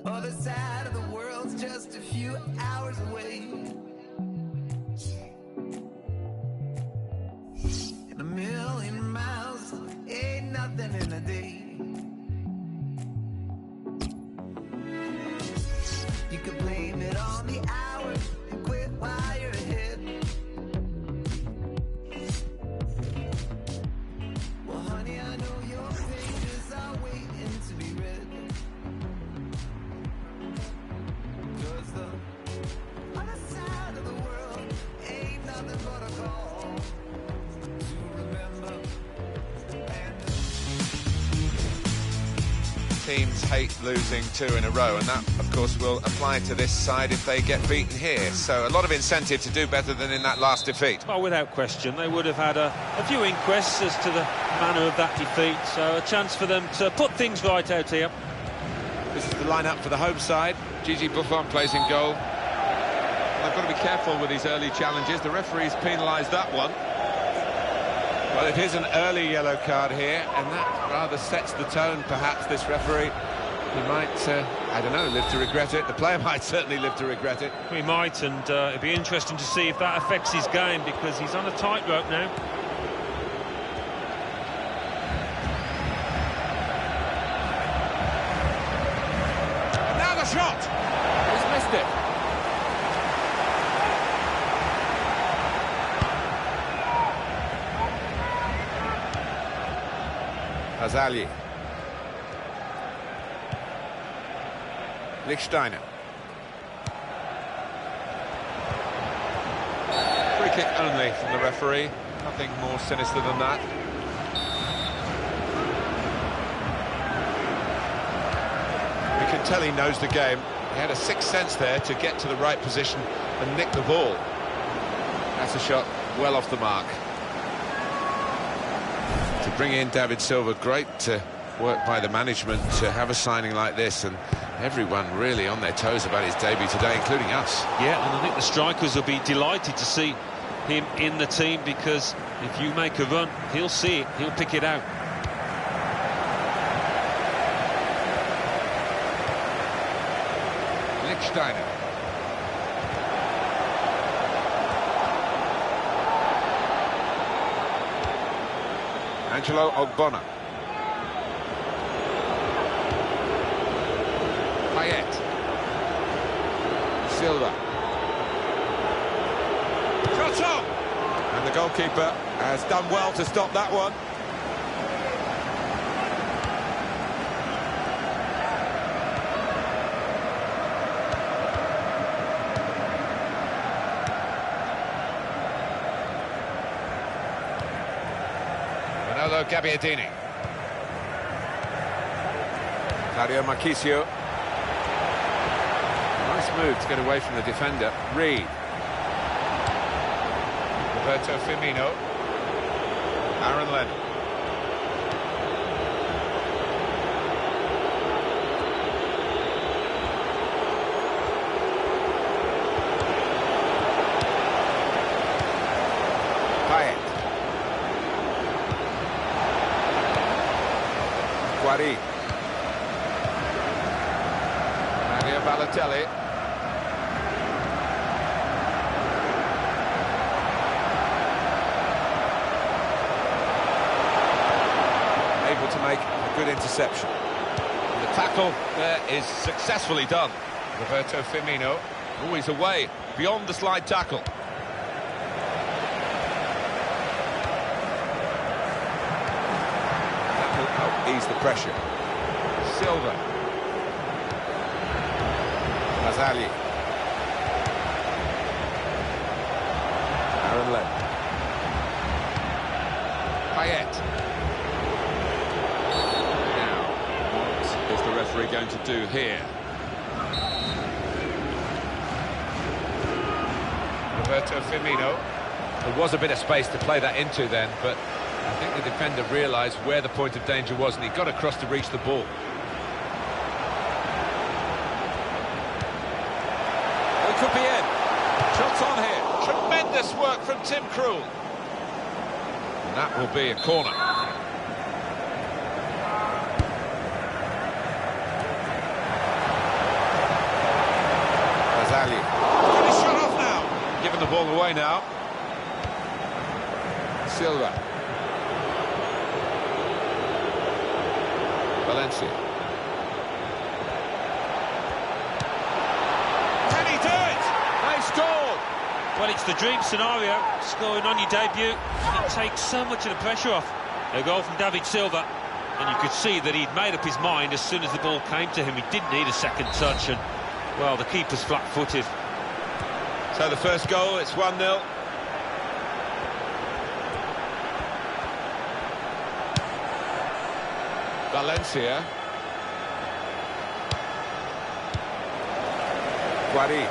other side of the world's just a few hours away. And a million miles ain't nothing in a day. You could blame it on the hours and quit while you're ahead. Well, honey, I know your pages are waiting to be read. 'Cause the other side of the world ain't nothing but a call to remember. Teams hate losing 2 in a row, and that, of course, will apply to this side if they get beaten here. So a lot of incentive to do better than in that last defeat. Well, without question, they would have had a few inquests as to the manner of that defeat, so a chance for them to put things right out here. This is the lineup for the home side. Gigi Buffon plays in goal. They've got to be careful with these early challenges. The referee's penalised that one. Well, it is an early yellow card here, and that rather sets the tone, perhaps, this referee. He might, I don't know, live to regret it. The player might certainly live to regret it. We might, and it'd be interesting to see if that affects his game, because he's on a tightrope now. Now the shot! He's missed it. Azali. Lichtsteiner. Free kick only from the referee. Nothing more sinister than that. We can tell he knows the game. He had a sixth sense there to get to the right position and nick the ball. That's a shot well off the mark. To bring in David Silva, great work by the management to have a signing like this, and everyone really on their toes about his debut today, including us. Yeah, and I think the strikers will be delighted to see him in the team, because if you make a run, he'll see it, he'll pick it out. Lichtsteiner. Angelo Ogbonna. Payet. Silva. Shot on! And the goalkeeper has done well to stop that one. Manolo Gabbiadini. Claudio Marchisio. Nice move to get away from the defender. Reed. Roberto Firmino. Aaron Lennon. Payet. Guari. Mario Balotelli. Able to make a good interception. And the tackle there is successfully done. Roberto Firmino. Always away, beyond the slide tackle. That will help ease the pressure. Silva. Azali. Aaron Lennon. Payet. Now, what is the referee going to do here? Roberto Firmino. There was a bit of space to play that into then, but I think the defender realised where the point of danger was, and he got across to reach the ball. It could be in. Shots on here. Tremendous work from Tim Krul. And that will be a corner. ball away now. Silva. Valencia. Can he do it? They scored! Well, it's the dream scenario, scoring on your debut. It takes so much of the pressure off. A goal from David Silva, and you could see that he'd made up his mind as soon as the ball came to him. He didn't need a second touch, and, well, the keeper's flat-footed. So the first goal, it's 1-0. Valencia. Guari.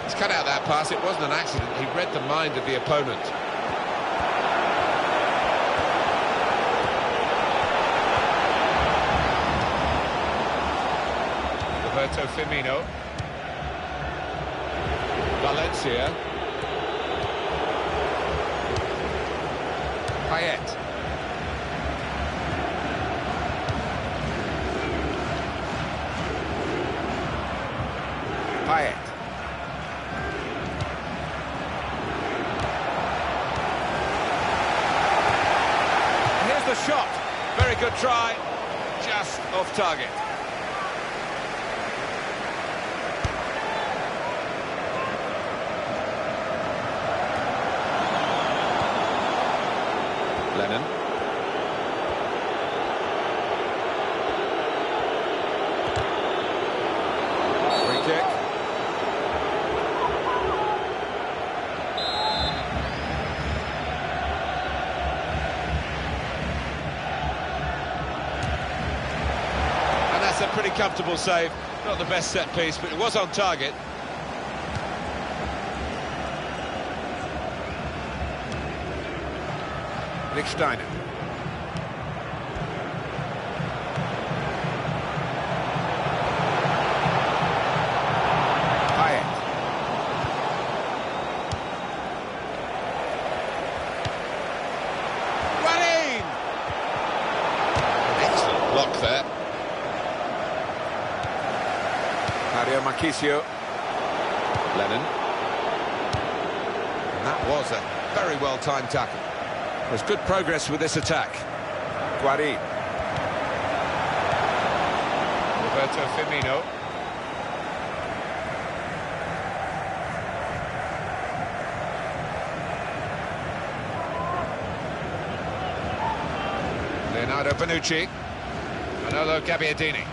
He's cut out that pass. It wasn't an accident. He read the mind of the opponent. Roberto Firmino. Valencia. Payet. Payet. Here's the shot. Very good try. Just off target. Lennon. Free kick. And that's a pretty comfortable save. Not the best set piece, but it was on target. Lichtsteiner. Payet. Running! Excellent block there. Mario Marchisio. Lennon. And that was a very well-timed tackle. There's good progress with this attack. Guari. Roberto Firmino. Leonardo Bonucci. Manolo Gabbiadini.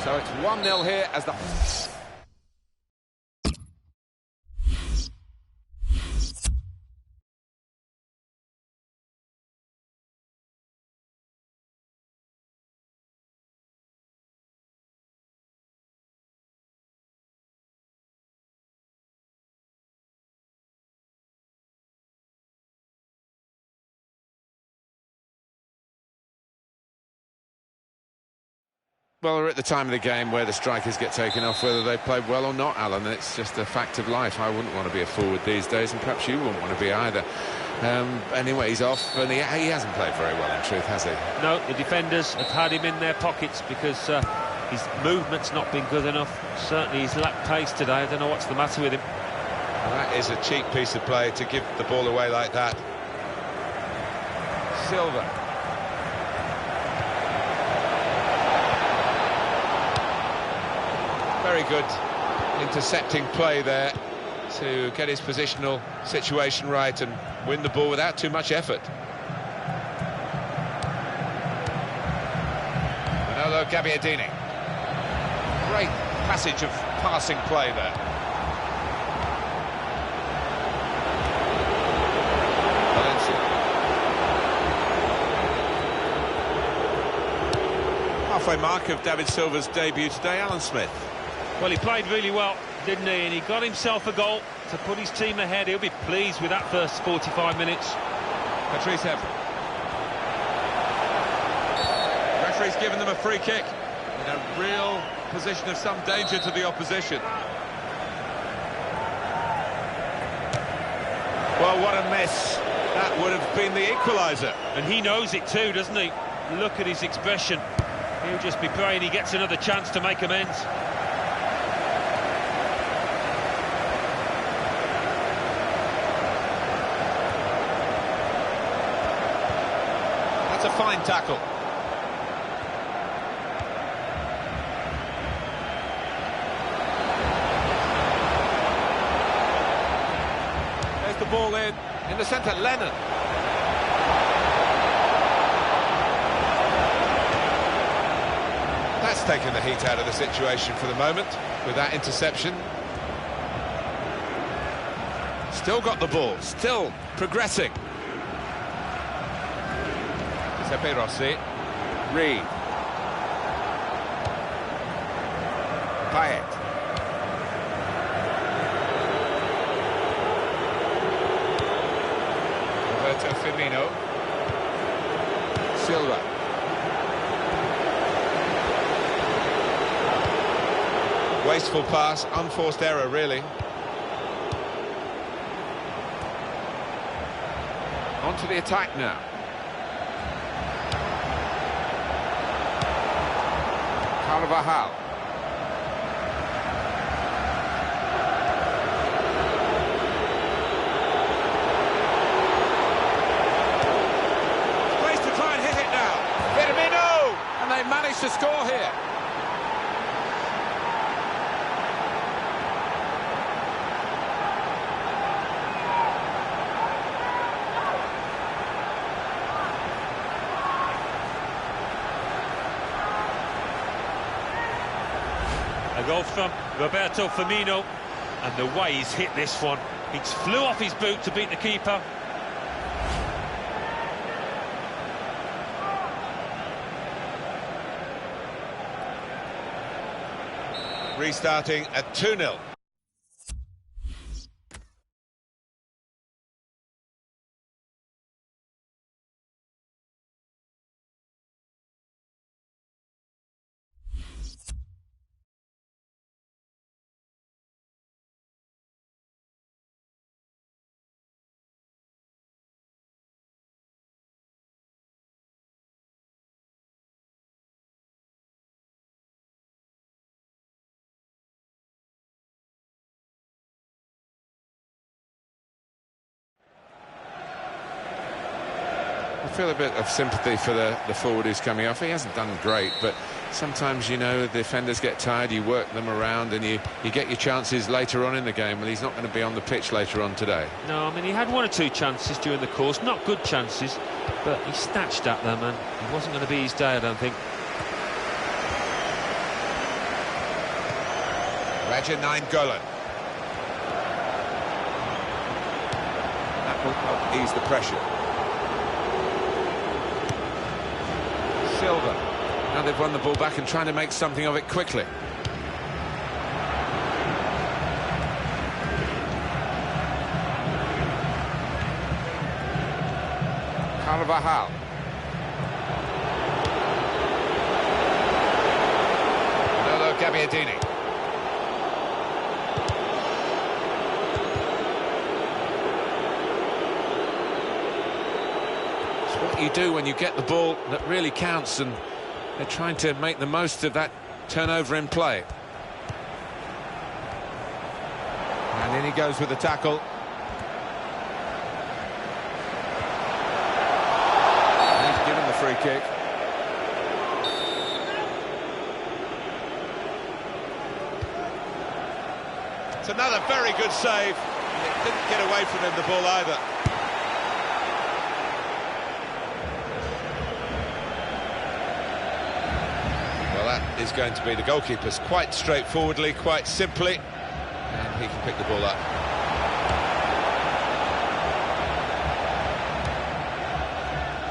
So it's 1-0 here as the... Well, we're at the time of the game where the strikers get taken off, whether they played well or not, Alan. It's just a fact of life. I wouldn't want to be a forward these days, and perhaps you wouldn't want to be either. Anyway, he's off, and he hasn't played very well, in truth, has he? No, the defenders have had him in their pockets because his movement's not been good enough. Certainly he's lacked pace today. I don't know what's the matter with him. Well, that is a cheap piece of play to give the ball away like that. Silva. Very good intercepting play there to get his positional situation right and win the ball without too much effort. Manolo Gabbiadini. Great passage of passing play there. Valencia. Halfway mark of David Silva's debut today, Alan Smith. Well, he played really well, didn't he? And he got himself a goal to put his team ahead. He'll be pleased with that first 45 minutes. Patrice Evra. Referee's given them a free kick in a real position of some danger to the opposition. Well, what a mess that would have been the equaliser. And he knows it too, doesn't he? Look at his expression. He'll just be praying he gets another chance to make amends. That's a fine tackle. There's the ball in the centre, Lennon. That's taken the heat out of the situation for the moment with that interception. Still got the ball, still progressing. Giuseppe Rossi, Reed, Payet, Roberto Firmino, Silva, wasteful pass, unforced error really. On to the attack now. Carvajal. Space to try and hit it now. Firmino! And they managed to score here. A goal from Roberto Firmino, and the way he's hit this one, he flew off his boot to beat the keeper. Restarting at 2-0. I feel a bit of sympathy for the forward who's coming off. He hasn't done great, but sometimes, you know, the defenders get tired, you work them around and you get your chances later on in the game, and he's not going to be on the pitch later on today. No, I mean, he had one or two chances during the course, not good chances, but he snatched at them, and it wasn't going to be his day, I don't think. Raja Nainggolan. That will help ease the pressure. Silva. Now they've won the ball back and trying to make something of it quickly. Carvajal. Manolo Gabbiadini. What you do when you get the ball that really counts, and they're trying to make the most of that turnover in play. And in he goes with the tackle. He's given the free kick. It's another very good save. It didn't get away from him, the ball, either. That is going to be the goalkeeper's quite straightforwardly, quite simply, and he can pick the ball up.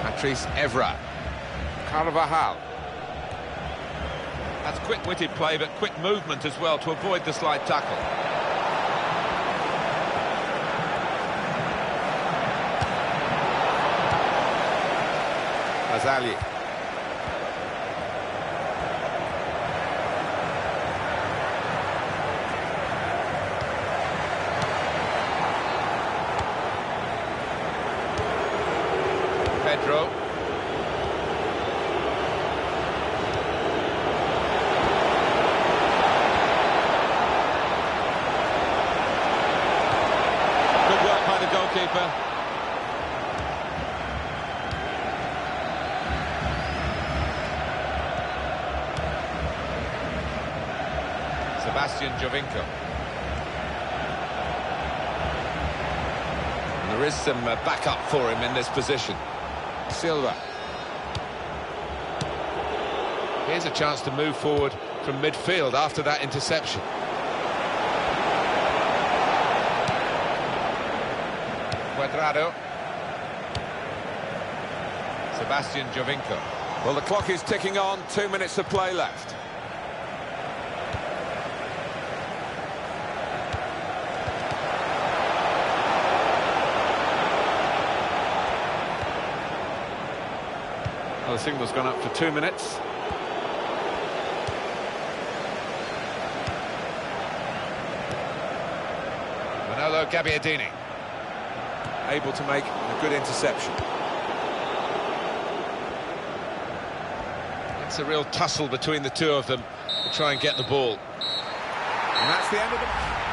Patrice Evra. Carvajal. That's quick-witted play, but quick movement as well to avoid the slide tackle. Azali. Sebastian Jovinko. And there is some backup for him in this position. Silva. Here's a chance to move forward from midfield after that interception. Cuadrado. Sebastian Jovinko. Well, the clock is ticking on, 2 minutes of play left. Well, the signal's gone up for 2 minutes. Manolo Gabbiadini. Able to make a good interception. It's a real tussle between the two of them to try and get the ball. And that's the end of the match.